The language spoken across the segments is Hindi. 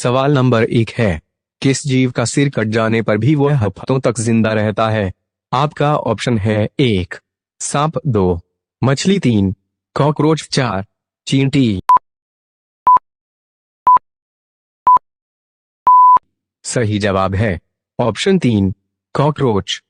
सवाल नंबर 1 है, किस जीव का सिर कट जाने पर भी वह हफ्तों तक जिंदा रहता है? आपका ऑप्शन है 1 सांप, 2 मछली, 3 कॉकरोच, 4 चींटी। सही जवाब है ऑप्शन 3 कॉकरोच।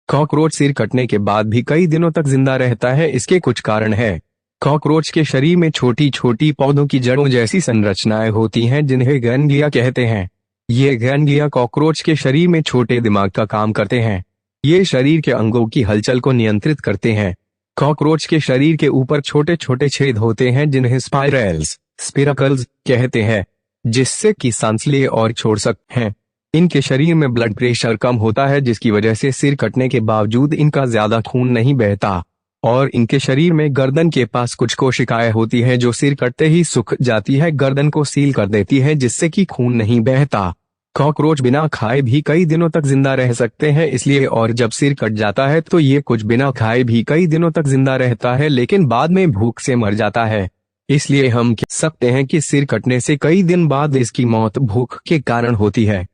कॉकरोच सिर कटने के बाद भी कई दिनों तक जिंदा रहता है। इसके कुछ कारण है। कॉकरोच के शरीर में छोटी छोटी पौधों की जड़ों जैसी संरचनाएं होती हैं जिन्हें गैंग्लिया कहते हैं। ये गैंग्लिया कॉकरोच के शरीर में छोटे दिमाग का काम करते हैं। ये शरीर के अंगों की हलचल को नियंत्रित करते हैं। कॉकरोच के शरीर के ऊपर छोटे छोटे छेद होते हैं जिन्हें स्पिरकल्स कहते हैं, जिससे कि सांस ले और छोड़ सकते हैं। इनके शरीर में ब्लड प्रेशर कम होता है जिसकी वजह से सिर कटने के बावजूद इनका ज्यादा खून नहीं बहता। और इनके शरीर में गर्दन के पास कुछ कोशिकाएं होती हैं जो सिर कटते ही सूख जाती है, गर्दन को सील कर देती है जिससे कि खून नहीं बहता। कॉकरोच बिना खाए भी कई दिनों तक जिंदा रह सकते हैं इसलिए, और जब सिर कट जाता है तो ये कुछ बिना खाए भी कई दिनों तक जिंदा रहता है लेकिन बाद में भूख से मर जाता है। इसलिए हम कह सकते हैं कि सिर कटने से कई दिन बाद इसकी मौत भूख के कारण होती है।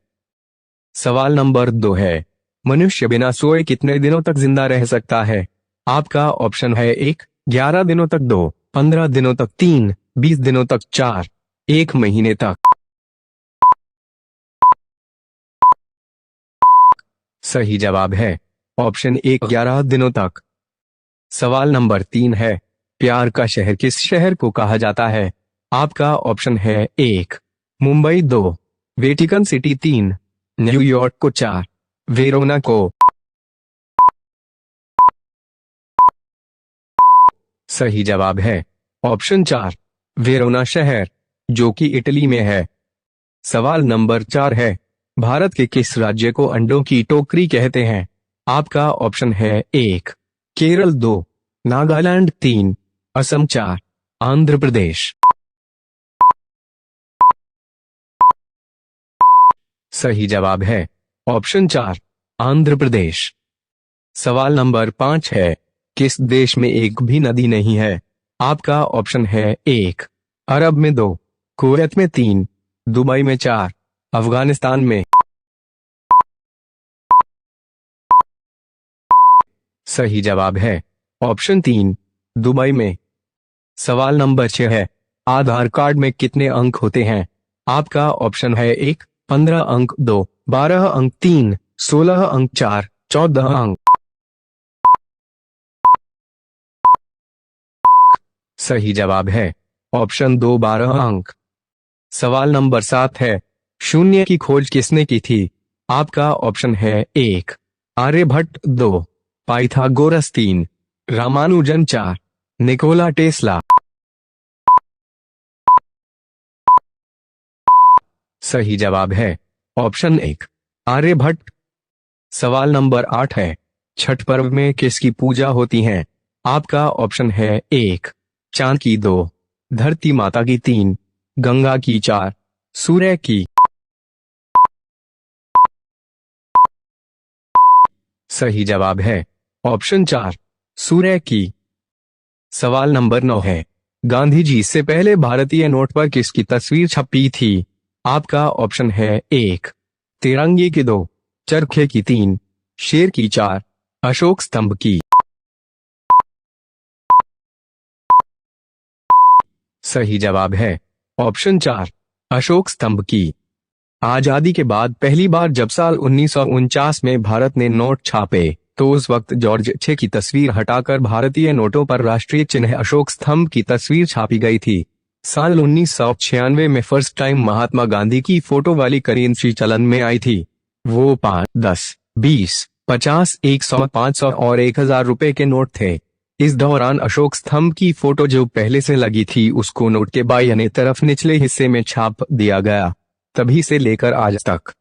सवाल नंबर 2 है, मनुष्य बिना सोए कितने दिनों तक जिंदा रह सकता है? आपका ऑप्शन है 1 11 दिनों तक, 2 15 दिनों तक, 3 20 दिनों तक, 4 1 महीने तक। सही जवाब है ऑप्शन 1 11 दिनों तक। सवाल नंबर 3 है, प्यार का शहर किस शहर को कहा जाता है? आपका ऑप्शन है 1 मुंबई, 2 वेटिकन सिटी, 3 न्यूयॉर्क को, 4 वेरोना को। सही जवाब है ऑप्शन 4 वेरोना शहर, जो कि इटली में है। सवाल नंबर 4 है, भारत के किस राज्य को अंडों की टोकरी कहते हैं? आपका ऑप्शन है 1 केरल, 2 नागालैंड, 3 असम, 4 आंध्र प्रदेश। सही जवाब है ऑप्शन 4 आंध्र प्रदेश। सवाल नंबर 5 है, किस देश में एक भी नदी नहीं है? आपका ऑप्शन है 1 अरब में, 2 कुवैत में, 3 दुबई में, 4 अफगानिस्तान में। सही जवाब है ऑप्शन 3 दुबई में। सवाल नंबर 6 है, आधार कार्ड में कितने अंक होते हैं? आपका ऑप्शन है 1 15 अंक, 2 12 अंक, 3 16 अंक, 4 14 अंक। सही जवाब है ऑप्शन 2 12 अंक। सवाल नंबर 7 है, शून्य की खोज किसने की थी? आपका ऑप्शन है 1 Aryabhata, 2 Pythagoras, 3 Ramanujan, 4 Nikola Tesla. सही जवाब है ऑप्शन 1 आर्यभट्ट। सवाल नंबर 8 है, छठ पर्व में किसकी पूजा होती है? आपका ऑप्शन है 1 चांद की, 2 धरती माता की, 3 गंगा की, 4 सूर्य की। सही जवाब है ऑप्शन 4 सूर्य की। सवाल नंबर 9 है, गांधी जी से पहले भारतीय नोट पर किसकी तस्वीर छपी थी? आपका ऑप्शन है 1 तिरंगे की, 2 चरखे की, 3 शेर की, 4 अशोक स्तंभ की। सही जवाब है ऑप्शन 4 अशोक स्तंभ की। आजादी के बाद पहली बार जब साल 1949 में भारत ने नोट छापे तो उस वक्त जॉर्ज 6 की तस्वीर हटाकर भारतीय नोटों पर राष्ट्रीय चिन्ह अशोक स्तंभ की तस्वीर छापी गई थी। साल 1996 में फर्स्ट टाइम महात्मा गांधी की फोटो वाली करेंसी चलन में आई थी। वो 5, 10, 20, 50, 100, 500 और 1000 रुपए के नोट थे। इस दौरान अशोक स्तंभ की फोटो जो पहले से लगी थी उसको नोट के बाईं तरफ निचले हिस्से में छाप दिया गया। तभी से लेकर आज तक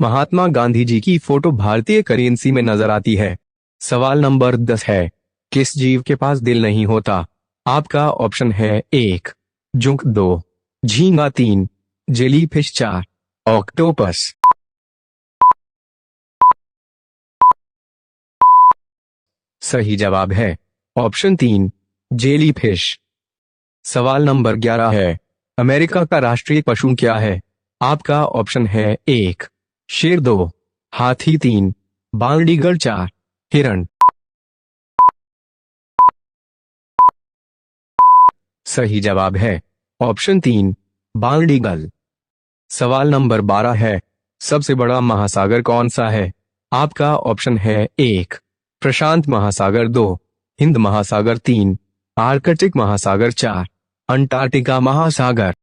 महात्मा गांधी जी की फोटो भारतीय करेंसी में नजर आती है। सवाल नंबर 10 है, किस जीव के पास दिल नहीं होता? आपका ऑप्शन है 1 जुंक, 2 झींगा, 3 जेलीफिश, 4 ऑक्टोपस। सही जवाब है ऑप्शन 3 जेलीफिश। सवाल नंबर 11 है, अमेरिका का राष्ट्रीय पशु क्या है? आपका ऑप्शन है 1, शेर 2, हाथी 3, बालडीगर 4, हिरण। सही जवाब है ऑप्शन 3, बालडीगल। सवाल नंबर 12 है, सबसे बड़ा महासागर कौन सा है? आपका ऑप्शन है 1, प्रशांत महासागर 2, हिंद महासागर 3, आर्कटिक महासागर 4, अंटार्कटिका महासागर।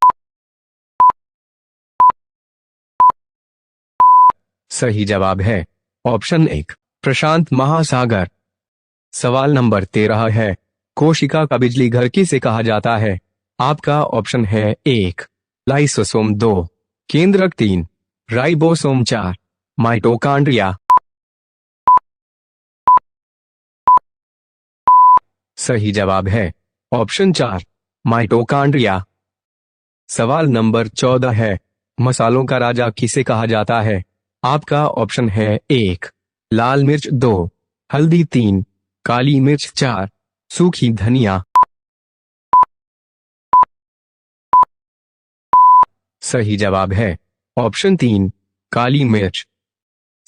सही जवाब है ऑप्शन 1, प्रशांत महासागर। सवाल नंबर 13 है, कोशिका का बिजली घर किसे कहा जाता है? आपका ऑप्शन है 1, लाइसोसोम 2, केंद्रक 3, राइबोसोम 4, माइटोकॉन्ड्रिया। सही जवाब है ऑप्शन 4, माइटोकॉन्ड्रिया। सवाल नंबर 14 है, मसालों का राजा किसे कहा जाता है? आपका ऑप्शन है 1, लाल मिर्च 2, हल्दी 3, काली मिर्च 4, सूखी धनिया। सही जवाब है ऑप्शन 3, काली मिर्च।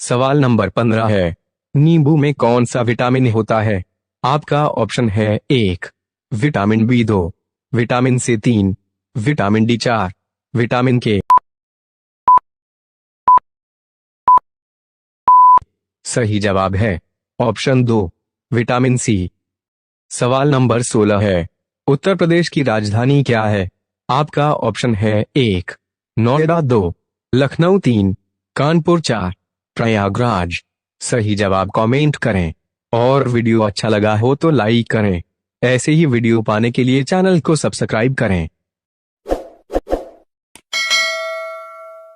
सवाल नंबर 15 है, नींबू में कौन सा विटामिन होता है? आपका ऑप्शन है 1, vitamin B2, vitamin C3, vitamin D4, vitamin के। सही जवाब है ऑप्शन 2, विटामिन सी। सवाल नंबर 16 है, उत्तर प्रदेश की राजधानी क्या है? आपका ऑप्शन है 1, नोएडा 2, लखनऊ 3, कानपुर 4, प्रयागराज। सही जवाब कमेंट करें और वीडियो अच्छा लगा हो तो लाइक करें। ऐसे ही वीडियो पाने के लिए चैनल को सब्सक्राइब करें।